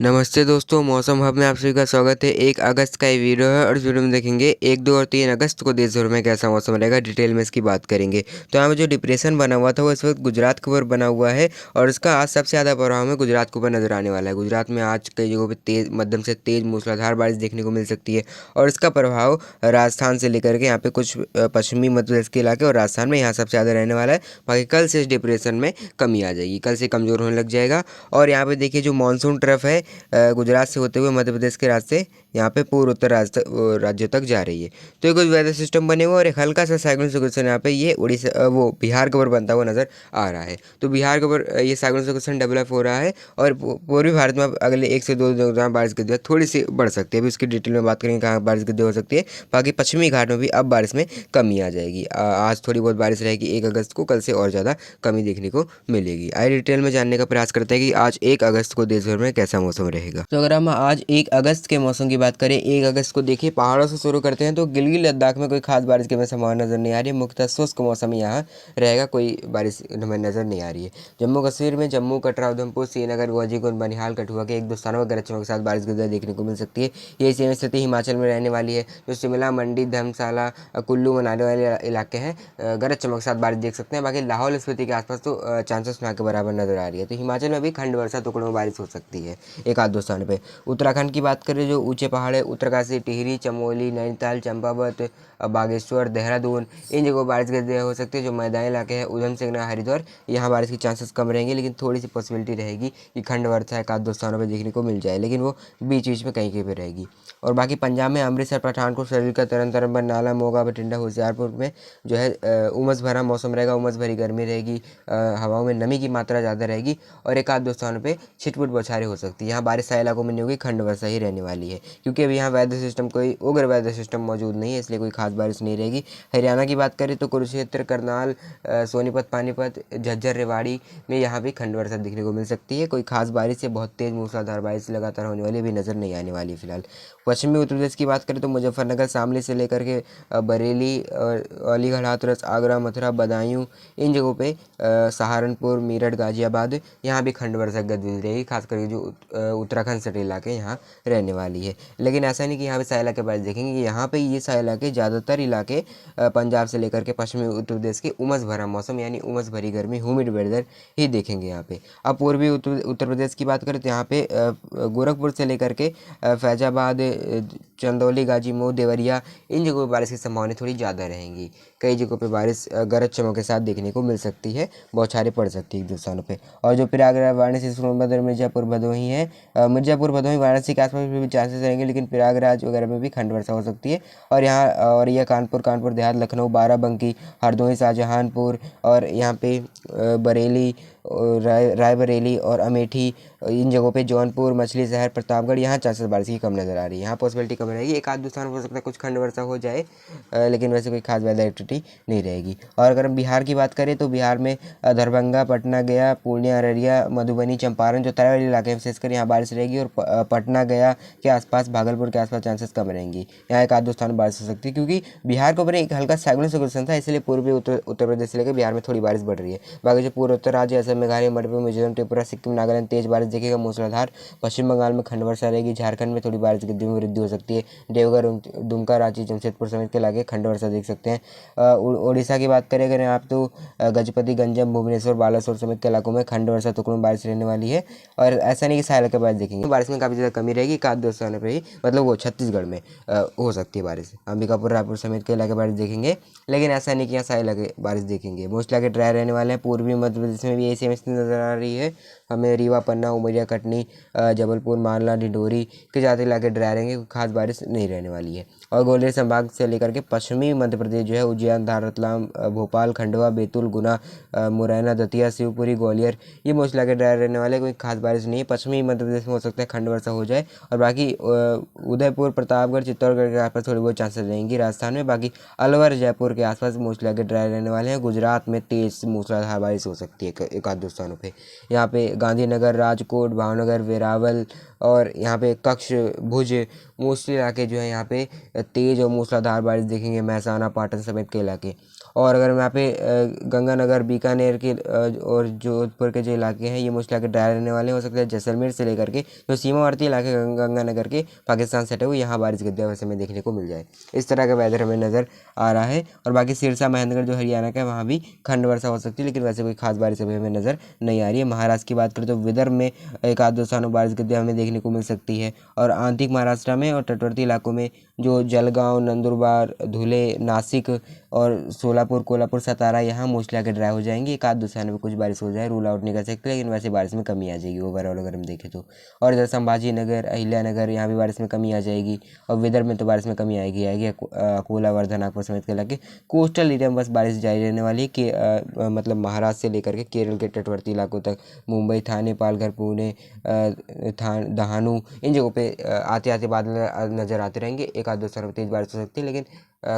नमस्ते दोस्तों, मौसम हब में आप सभी का स्वागत है। 1 अगस्त का ये वीडियो है और इस वीडियो में देखेंगे 1, 2 और 3 अगस्त को देश भर में कैसा मौसम रहेगा, डिटेल में इसकी बात करेंगे। तो यहाँ पे जो डिप्रेशन बना हुआ था वो इस वक्त गुजरात के ऊपर बना हुआ है और इसका आज सबसे ज़्यादा प्रभाव में गुजरात के ऊपर नजर आने वाला है। गुजरात में आज कई जगहों पर तेज मध्यम से तेज मूसलाधार बारिश देखने को मिल सकती है और इसका प्रभाव राजस्थान से लेकर के यहाँ पे कुछ पश्चिमी मध्य प्रदेश के इलाके और राजस्थान में यहाँ सबसे ज़्यादा रहने वाला है। बाकी कल से इस डिप्रेशन में कमी आ जाएगी, कल से कमज़ोर होने लग जाएगा। और यहाँ पे देखिए जो मानसून ट्रफ है गुजरात से होते हुए मध्य प्रदेश के रास्ते यहाँ पे पूर्व उत्तर राज्यों तक जा रही है। तो ये कुछ वेदर सिस्टम बने हुए और एक हल्का सा साइक्लोनिक सर्कुलेशन यहाँ पे ये उड़ीसा वो बिहार के ऊपर बनता हुआ नजर आ रहा है। तो बिहार के ऊपर ये साइक्लोनिक सर्कुलेशन डेवलप हो रहा है और पूर्वी भारत में अब अगले 1 से 2 दिनों में बारिश की गति थोड़ी सी बढ़ सकती है। अभी उसकी डिटेल में बात करेंगे कहाँ बारिश की गति हो सकती है। बाकी पश्चिमी घाट में भी अब बारिश में कमी आ जाएगी। आज थोड़ी बहुत बारिश रहेगी 1 अगस्त को, कल से और ज़्यादा कमी देखने को मिलेगी। आइए डिटेल में जानने का प्रयास करते हैं कि आज 1 अगस्त को देश भर में कैसा मौसम रहेगा। तो अगर हम आज 1 अगस्त के मौसम की बात करें, 1 अगस्त को देखिए पहाड़ों से शुरू करते हैं तो गिलगित लद्दाख में कोई खास बारिश की हमें संभावना नजर नहीं आ रही है। मुख्यतः शुष्क मौसम यहाँ रहेगा, कोई बारिश हमें नजर नहीं आ रही है। जम्मू कश्मीर में जम्मू, कटरा, उधमपुर, श्रीनगर, गाजीपुर, बनिहाल, कठुआ के 1-2 स्थानों पर गरज चमक के साथ बारिश की देखने को मिल सकती है। यही सेम स्थिति हिमाचल में रहने वाली है। जो शिमला, मंडी, धर्मशाला, कुल्लू, मनाली वाले इलाके हैं गरज चमक के साथ बारिश देख सकते हैं। बाकी लाहौल स्पीति के आसपास तो चांसेस ना के बराबर नजर आ रही है। तो हिमाचल में भी खंड वर्षा टुकड़ों में बारिश हो सकती है 1-2 स्थान पे। उत्तराखंड की बात करें, जो ऊंचे पहाड़ है उत्तरकाशी, टिहरी, चमोली, नैनीताल, चंपावत, बागेश्वर, देहरादून, इन जगहों बारिश की हो सकती है। जो मैदानी इलाके हैं उधम सिंह, हरिद्वार, यहाँ बारिश की चांसेस कम रहेंगे, लेकिन थोड़ी सी पॉसिबिलिटी रहेगी कि खंड वर्षा 1-2 स्थानों पर देखने को मिल जाए, लेकिन वो बीच बीच में कहीं कहीं पर रहेगी। और बाकी पंजाब में अमृतसर, पठानकोट, का तरन तारन, बरनाला, मोगा, बठिंडा, होशियारपुर में जो है उमस भरा मौसम रहेगा, उमस भरी गर्मी रहेगी, हवाओं में नमी की मात्रा ज़्यादा रहेगी और 1-2 स्थानों पे छिटपुट बौछारें हो सकती है। यहाँ बारिश सारे इलाकों में नहीं होगी, खंड वर्षा ही रहने वाली है, क्योंकि अभी यहाँ वेदर सिस्टम कोई उग्र वेदर सिस्टम मौजूद नहीं है, इसलिए कोई खास बारिश नहीं रहेगी। हरियाणा की बात करें तो कुरुक्षेत्र, करनाल, सोनीपत, पानीपत, झज्जर, रेवाड़ी में यहाँ भी खंड वर्षा देखने को मिल सकती है। कोई खास बारिश या बहुत तेज मूसलाधार बारिश लगातार होने वाली भी नजर नहीं आने वाली फिलहाल। पश्चिमी उत्तर प्रदेश की बात करें तो मुजफ्फरनगर, शामली से लेकर के बरेली और अलीगढ़, हाथरस, आगरा, मथुरा, बदायूं, इन जगहों पे सहारनपुर, मेरठ, गाजियाबाद, यहाँ भी खंड वर्षा गतिविधि रहेगी, खास करके जो उत्तराखंड से इलाके यहाँ रहने वाली है। लेकिन ऐसा नहीं कि यहाँ पे सारे इलाके बारिश देखेंगे, यहाँ पे ये सारे इलाके ज़्यादातर इलाके पंजाब से लेकर के पश्चिमी उत्तर प्रदेश के उमस भरा मौसम यानी उमस भरी गर्मी, ह्यूमिड वेदर ही देखेंगे यहाँ पे। अब पूर्वी उत्तर प्रदेश की बात करें तो यहाँ पे गोरखपुर से लेकर के फैजाबाद, चंदौली, गाजीपुर, देवरिया, इन जगहों पर बारिश की संभावना थोड़ी ज़्यादा रहेंगी। कई जगहों पे बारिश गरज चमक के साथ देखने को मिल सकती है, बौछारें पड़ सकती है 1-2 स्थानों पे। और जो प्रयागराज, वाराणसी, सोनभद्र, मिर्जापुर, भदोही है, मिर्जापुर, भदोही, वाराणसी के आसपास में भी चांसेस रहेंगे, लेकिन प्रयागराज वगैरह में भी खंड वर्षा हो सकती है। और यहाँ और यह कानपुर देहात, लखनऊ, बाराबंकी, हरदोई, शाहजहांपुर और यहाँ पे बरेली, रायबरेली और अमेठी, इन जगहों पे जौनपुर, मछली शहर, प्रतापगढ़, यहाँ चांसेस बारिश की कम नज़र आ रही है। यहाँ पॉसिबिलिटी कम रहेगी, 1-2 स्थान हो सकता है कुछ खंड वर्षा हो जाए, लेकिन वैसे कोई खास वेदर एक्टिविटी नहीं रहेगी। और अगर हम बिहार की बात करें तो बिहार में दरभंगा, पटना, गया, पूर्णिया, अररिया, मधुबनी, चंपारण, जो तराई वाले इलाके हैं विशेषकर यहाँ बारिश रहेगी। और पटना, गया के आसपास, भागलपुर के आसपास चांसेस कम रहेंगी, यहाँ 1-2 स्थान बारिश हो सकती है, क्योंकि बिहार के ऊपर एक हल्का साइक्लोनिक सर्कुलेशन था, इसलिए पूर्वी उत्तर प्रदेश से लेकर बिहार में थोड़ी बारिश बढ़ रही है। बाकी जो पूर्व उत्तर राज्य असम, मेघालय, मणिपुर, मिजोरम, त्रिपुरा, सिक्किम, नागालैंड तेज बारिश देखेगा, मूसलाधार। पश्चिम बंगाल में खंड वर्षा रहेगी, झारखंड में थोड़ी बारिश की में वृद्धि हो सकती है। देवघर, दुमका, रांची, जमशेदपुर समेत के इलाके खंड वर्षा देख सकते हैं। उड़ीसा की बात करें अगर आप तो गजपति, गंजम, भुवनेश्वर, बालासोर समेत के इलाकों में खंड वर्षा टुकड़ों में बारिश रहने वाली है। और ऐसा नहीं कि सारे इलाके बारिश देखेंगे, बारिश में काफ़ी ज़्यादा कमी रहेगी, 1-2 स्थानों पर ही, मतलब वो छत्तीसगढ़ में हो सकती है बारिश। अंबिकापुर, रायपुर समेत के इलाके बारिश देखेंगे, लेकिन ऐसा नहीं कि यहाँ सारे इलाके बारिश देखेंगे। मोस्ट इलाके ड्राई रहने वाले हैं। पूर्वी मध्य प्रदेश में भी यही सेम स्थिति नजर आ रही है हमें। रीवा, पन्ना, उमरिया, कटनी, जबलपुर, मालवा, डिंडोरी के ज़्यादा इलाके ड्राई रहेंगे, खास बारिश नहीं रहने वाली है। और ग्वालियर संभाग से लेकर के पश्चिमी मध्य प्रदेश जो है उज्जैन, धार, रतलाम, भोपाल, खंडवा, बैतूल, गुना, मुरैना, दतिया, शिवपुरी, ग्वालियर, ये मोस्ट इलाके ड्राई रहने वाले, कोई खास बारिश नहीं है। पश्चिमी मध्य प्रदेश में हो सकता है खंड वर्षा हो जाए। और बाकी उदयपुर, प्रतापगढ़, चित्तौड़गढ़ के आसपास थोड़ी बहुत चांसेस रहेंगी राजस्थान में। बाकी अलवर, जयपुर के आसपास मोस्ट इलाके ड्राई रहने वाले हैं। गुजरात में तेज मूसलाधार बारिश हो सकती है 1-2 स्थानों पे। यहाँ पे गांधीनगर, राजकोट, भावनगर, वेरावल और यहाँ पे कच्छ, भुज, मोस्टली इलाके जो है यहाँ पे तेज और मूसलाधार बारिश देखेंगे। महसाना, पाटन समेत के इलाके। और अगर हम यहाँ पे गंगानगर, बीकानेर के और जोधपुर के जो इलाके हैं ये मोस्टली ड्राई रहने वाले हो सकते हैं। जैसलमेर से लेकर के जो सीमावर्ती इलाके गंगानगर के पाकिस्तान से हटे हुए यहाँ बारिश गिरते हुए हमें देखने को मिल जाए, इस तरह का वेदर हमें नज़र आ रहा है। और बाकी सिरसा, महेंद्रगढ़ जो हरियाणा का है वहाँ भी खंड वर्षा हो सकती है, लेकिन वैसे कोई खास बारिश अभी हमें नज़र नहीं आ रही है। महाराष्ट्र की बात करें तो विदर्भ में एक आध दो स्थानों बारिश गिरते हमें देखने को मिल सकती है। और आंतरिक महाराष्ट्र में और तटवर्ती इलाकों में जो जलगांव, नंदुरबार, धुले, नासिक और सोलापुर, कोल्हापुर, सतारा यहाँ मोस्टली आके ड्राई हो जाएंगी। एक आध दो स्थानों पर कुछ बारिश हो जाए, रूल आउट नहीं कर सकते, लेकिन वैसे बारिश में कमी आ जाएगी ओवरऑल अगर हम देखें तो। और इधर संभाजी नगर, अहिल्यानगर यहाँ भी बारिश में कमी आ जाएगी। और विदर्भ में तो बारिश में कमी आएगी अकोला, वर्धा, नागपुर समेत के इलाके कोस्टल एरिया में बस बारिश जारी रहने वाली है कि मतलब महाराष्ट्र से लेकर के केरल के तटवर्ती इलाकों तक, मुंबई, थाने, पालघर, पुणे, दहानू इन जगहों पे आते आते बादल नज़र आते रहेंगे। एक आध दो स्थानों पर तेज़ बारिश हो सकती है, लेकिन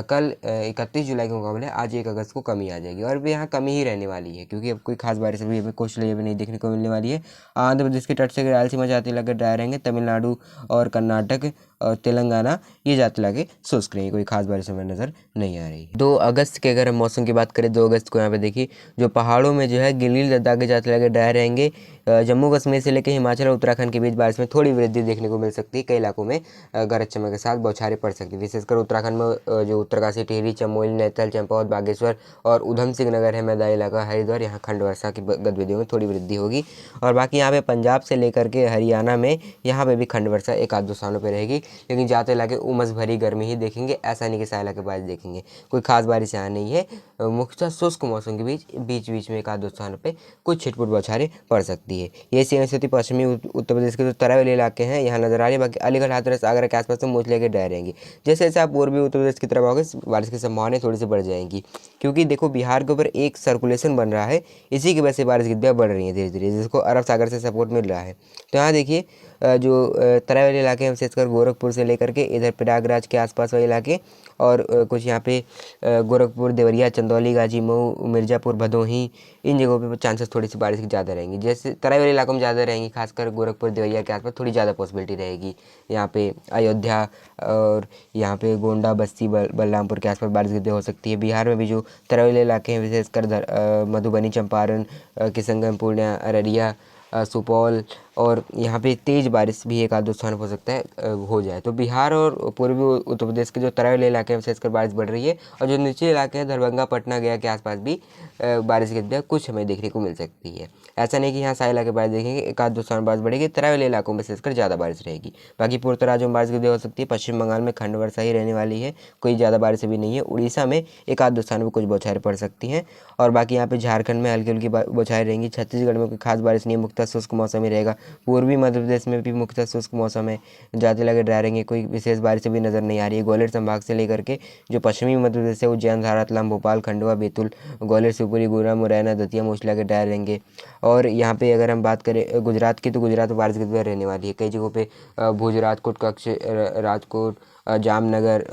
कल 31 जुलाई के मुकाबले आज 1 अगस्त को कमी आ जाएगी। और भी यहाँ कमी ही रहने वाली है, क्योंकि अब कोई खास बारिश अभी हमें कोस्टल एरिया में नहीं देखने को मिलने वाली है। आंध्र प्रदेश के तट से रायलसीमा जाते इलाके ड्राई रहेंगे। तमिलनाडु और कर्नाटक और तेलंगाना ये जाते इलाके शुष्क रहेंगे, कोई खास बारिश हमें नज़र नहीं आ रही। 2 अगस्त के अगर हम मौसम की बात करें, 2 अगस्त को यहाँ पे देखिए जो पहाड़ों में जो है गिलगित लद्दाख के जाते इलाके ड्राई रहेंगे। जम्मू कश्मीर से लेकर हिमाचल और उत्तराखंड के बीच बारिश में थोड़ी वृद्धि देखने को मिल सकती है। कई इलाकों में गरज चमक के साथ बौछारें पड़ सकती है, विशेषकर उत्तराखंड में जो उत्तरकाशी, टिहरी, चमोली, नैनीताल, चंपावत, बागेश्वर और उधम सिंह नगर है, मैदानी इलाका, हरिद्वार, यहाँ खंड वर्षा की गतिविधियों में थोड़ी वृद्धि होगी। और बाकी यहाँ पे पंजाब से लेकर के हरियाणा में यहाँ पे भी खंड वर्षा एक आध दो स्थानों पर रहेगी, लेकिन ज़्यादा इलाके उमस भरी गर्मी ही देखेंगे। ऐसा नहीं कि सारे इलाके बारिश देखेंगे, कोई खास बारिश यहाँ नहीं है। मुख्यतः शुष्क मौसम के बीच बीच में एक आध दो स्थानों पर कुछ छिटपुट बौछारें पड़ सकती है। ये सेम स्थिति पश्चिमी उत्तर प्रदेश के जो तराई इलाके हैं यहाँ नजर आ रही है। बाकी अलीगढ़, हाथरस, आगरा के आसपास तो मोस्टली के ड्राई रहेंगे। जैसे जैसे आप पूर्वी उत्तर प्रदेश की तरफ आओगे बारिश की संभावनाएं थोड़ी सी बढ़ जाएंगी, क्योंकि देखो बिहार के ऊपर एक सर्कुलेशन बन रहा है, इसी की वजह से बारिश की गतिविधियाँ बढ़ रही हैं धीरे धीरे, जिसको अरब सागर से सपोर्ट मिल रहा है। तो यहाँ देखिए जो तराई वाले इलाके हैं विशेषकर गोरखपुर से लेकर के इधर प्रयागराज के आसपास वाले इलाके और कुछ यहाँ पे गोरखपुर, देवरिया, चंदौली, गाजी, मऊ, मिर्ज़ापुर, भदोही इन जगहों पे चांसेस थोड़ी सी बारिश की ज़्यादा रहेंगी। जैसे तराई वाले इलाकों में ज़्यादा रहेंगी, खासकर गोरखपुर, देवरिया के आसपास थोड़ी ज़्यादा पॉसिबिलिटी रहेगी। यहाँ पे अयोध्या और यहाँ पे गोंडा, बस्ती, बलरामपुर के आसपास बारिश गिरती हो सकती है। बिहार में भी जो तराई वाले इलाके हैं विशेषकर मधुबनी, चंपारण, किशनगंज, पूर्णिया, अररिया, सुपौल और यहाँ पे तेज़ बारिश भी एक आध दो स्थान हो सकता है हो जाए। तो बिहार और पूर्वी उत्तर प्रदेश के जो तराई वाले इलाके हैं विशेषकर बारिश बढ़ रही है, और जो निचले इलाके हैं दरभंगा, पटना, गया के आसपास भी बारिश की गतिविधियाँ कुछ हमें देखने को मिल सकती है। ऐसा नहीं कि यहाँ सारे इलाके बारिश देखेंगे, एक आध दो स्थान बारिश बढ़ेगी। तराई वाले इलाकों में विशेषकर ज़्यादा बारिश रहेगी। बाकी पूर्वोत्तर राज्यों में बारिश की गतिविधि हो सकती है। पश्चिम बंगाल में खंड वर्षा ही रहने वाली है, कोई ज़्यादा बारिश अभी नहीं है। उड़ीसा में एक आध दो स्थानों पर कुछ बौछारें पड़ सकती हैं, और बाकी यहाँ पे झारखंड में हल्की हल्की बौछारें रहेंगी। छत्तीसगढ़ में कोई खास बारिश नहीं है, मुख्यतः शुष्क मौसम ही रहेगा। पूर्वी मध्य प्रदेश में भी मुख्यतः शुष्क मौसम है, ज़्यादा लगे ड्राई रहेंगे, कोई विशेष बारिश भी नज़र नहीं आ रही है। ग्वालियर संभाग से लेकर के जो पश्चिमी मध्य प्रदेश है उज्जैन, धार, रतलाम, भोपाल, खंडवा, बैतूल, ग्वालियर, शिवपुरी, गुना, मुरैना, दतिया मोस्टली के ड्राई रहेंगे। और यहाँ पे अगर हम बात करें गुजरात की, तो गुजरात में बारिश की रहने वाली है। कई जगहों पे भुज, राजकोट, कच्छ, राजकोट, जामनगर,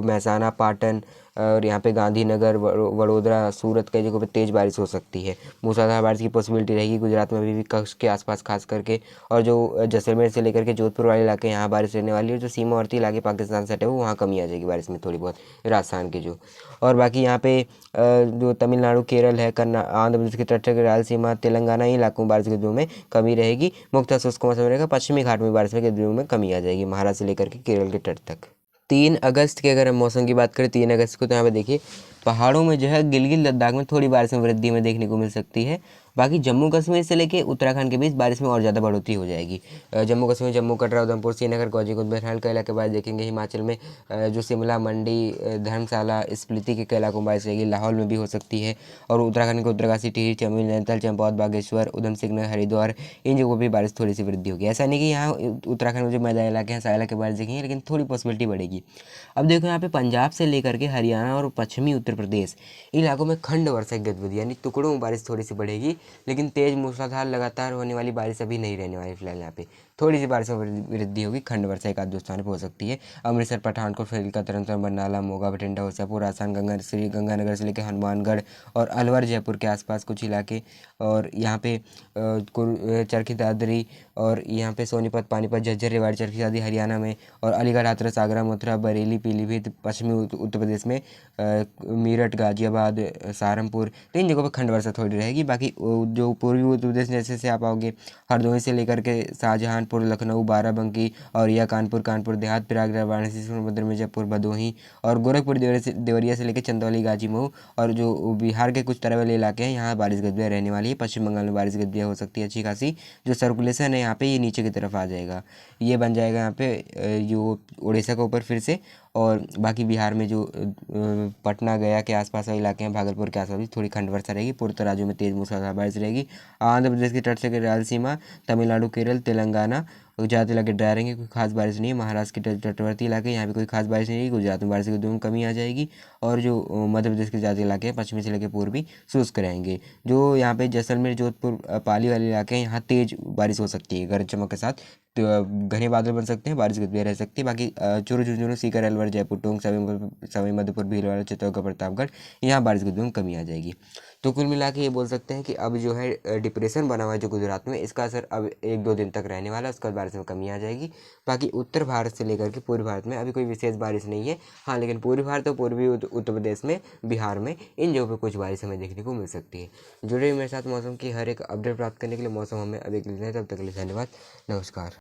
महसाना, पाटन और यहाँ पे गांधीनगर, वडोदरा, सूरत कई जगहों पे तेज़ बारिश हो सकती है। मूसलाधार बारिश की पॉसिबिलिटी रहेगी गुजरात में भी कच्छ के आसपास खास करके, और जो जैसलमेर से लेकर के जोधपुर वाले इलाके यहाँ बारिश रहने वाली है। जो सीमावर्ती इलाके पाकिस्तान से हटे हुए वहाँ कमी आ जाएगी बारिश में थोड़ी बहुत, राजस्थान के जो। और बाकी यहाँ पे जो तमिलनाडु, केरल है, आंध्र प्रदेश के तट, रायलसीमा, तेलंगाना इलाकों में बारिश के दिनों में कमी रहेगी। मुख्यतः शुष्क मौसम रहेगा। पश्चिमी घाट में बारिश के दिनों में कमी आ जाएगी, महाराष्ट्र से लेकर के केरल के तट तक। 3 अगस्त की अगर हम मौसम की बात करें, 3 अगस्त को तो यहाँ पे देखिए पहाड़ों में जो है गिलगित लद्दाख में थोड़ी बारिश में वृद्धि में देखने को मिल सकती है। बाकी जम्मू कश्मीर से लेके उत्तराखंड के बीच बारिश में और ज़्यादा बढ़ोतरी हो जाएगी। जम्मू कश्मीर, जम्मू, कटरा, उधमपुर, श्रीनगर, गाजीपुर, बहरहाल कई इलाके बारिश देखेंगे। हिमाचल में जो शिमला, मंडी, धर्मशाला, स्पीति के कई इलाकों में बारिश रहेगी। लाहौल में भी हो सकती है। और उत्तराखंड के उत्तरकाशी, टिहरी, चमोली, नैनीताल, चंपावत, बागेश्वर, उधम सिंह नगर, हरिद्वार इन जगहों पर बारिश थोड़ी सी वृद्धि होगी। ऐसा नहीं कि यहाँ उत्तराखंड में जो मैदानी इलाके हैं सारे इलाके बारिश देखेंगे, लेकिन थोड़ी पॉसिबिलिटी बढ़ेगी। अब देखो यहाँ पे पंजाब से लेकर के हरियाणा और पश्चिमी उत्तर प्रदेश इलाकों में खंड वर्षा की गतिविधि यानी टुकड़ों में बारिश थोड़ी सी बढ़ेगी, लेकिन तेज मूसलाधार लगातार होने वाली बारिश अभी नहीं रहने वाली फिलहाल यहाँ पे। थोड़ी सी बारिशों में वृद्धि होगी, खंड वर्षा एक आध दो स्थान पर हो सकती है। अमृतसर, पठानकोट, फरीदका, तरनतारन, बरनाला, मोगा, बठिंडा, होशियारपुर, आसान, गंगानगर से लेकर हनुमानगढ़ और अलवर, जयपुर के आसपास कुछ इलाके, और यहाँ पे चरखी दादरी और यहाँ पे सोनीपत, पानीपत, झज्जर, रेवाड़ी, चरखी दादरी हरियाणा में, और अलीगढ़, हाथरस, आगरा, मथुरा, बरेली, पीलीभीत पश्चिमी उत्तर प्रदेश में, मेरठ, गाजियाबाद, सहारनपुर, तो इन जगहों पर खंड वर्षा थोड़ी रहेगी। बाकी जो पूर्वी उत्तर प्रदेश जैसे से आप आओगे, हरदोई से लेकर के शाहजहांपुर, लखनऊ, बाराबंकी, औरैया, कानपुर देहात, प्रयागराज, वाराणसी, सोनभद्र, मिर्जापुर, भदोही और गोरखपुर, देवरिया से लेकर चंदौली, गाजी, मऊ और जो बिहार के कुछ तरह वाले इलाके हैं, यहाँ बारिश गतिविधियाँ रहने वाली है। पश्चिम बंगाल में बारिश गतिविधियाँ हो सकती है अच्छी खासी। जो सर्कुलेशन है यहाँ पे ये नीचे की तरफ आ जाएगा, ये बन जाएगा यहाँ पे जो उड़ीसा के ऊपर फिर से। और बाकी बिहार में जो पटना, गया के आसपास वाले इलाके हैं, भागलपुर के आसपास भी थोड़ी खंड वर्षा रहेगी। पूर्वोत्तर राज्यों में तेज मूसलाधार बारिश रहेगी। आंध्र प्रदेश के तट से रायलसीमा, तमिलनाडु, केरल, तेलंगाना ज़्यादा इलाके ड्राई रहेंगे, कोई खास बारिश नहीं है। महाराष्ट्र के तटवर्ती इलाके, यहाँ पे कोई खास बारिश नहीं रहेगी। गुजरात में बारिश की धूम कमी आ जाएगी। और जो मध्य प्रदेश के ज़्यादा इलाके हैं, पश्चिमी से लेकर पूर्वी, शुष्क रहेंगे। जो यहाँ पे जैसलमेर, जोधपुर, पाली वाले इलाके हैं, यहाँ तेज बारिश हो सकती है गरज चमक के साथ। तो घने बादल बन सकते हैं, बारिश गतिविधियाँ रह सकती है। बाकी चूरू, झुंझुनू, सीकर, अलवर, जयपुर, टोंक, सवाई माधोपुर, भीलवाड़ा, चित्तौड़गढ़, प्रतापगढ़, यहाँ बारिश गतिविधियों में कमी आ जाएगी। तो कुल मिला के ये बोल सकते हैं कि अब जो है डिप्रेशन बना हुआ है जो गुजरात में, इसका असर अब 1-2 दिन तक रहने वाला है, उसके बाद बारिश में कमी आ जाएगी। बाकी उत्तर भारत से लेकर के पूर्वी भारत में अभी कोई विशेष बारिश नहीं है। हाँ, लेकिन पूर्वी भारत और पूर्वी उत्तर प्रदेश में, बिहार में, इन जगहों पर कुछ बारिश हमें देखने को मिल सकती है। जुड़े मेरे साथ मौसम की हर एक अपडेट प्राप्त करने के लिए मौसम हमें अभी के लिए, तब तक के लिए धन्यवाद, नमस्कार।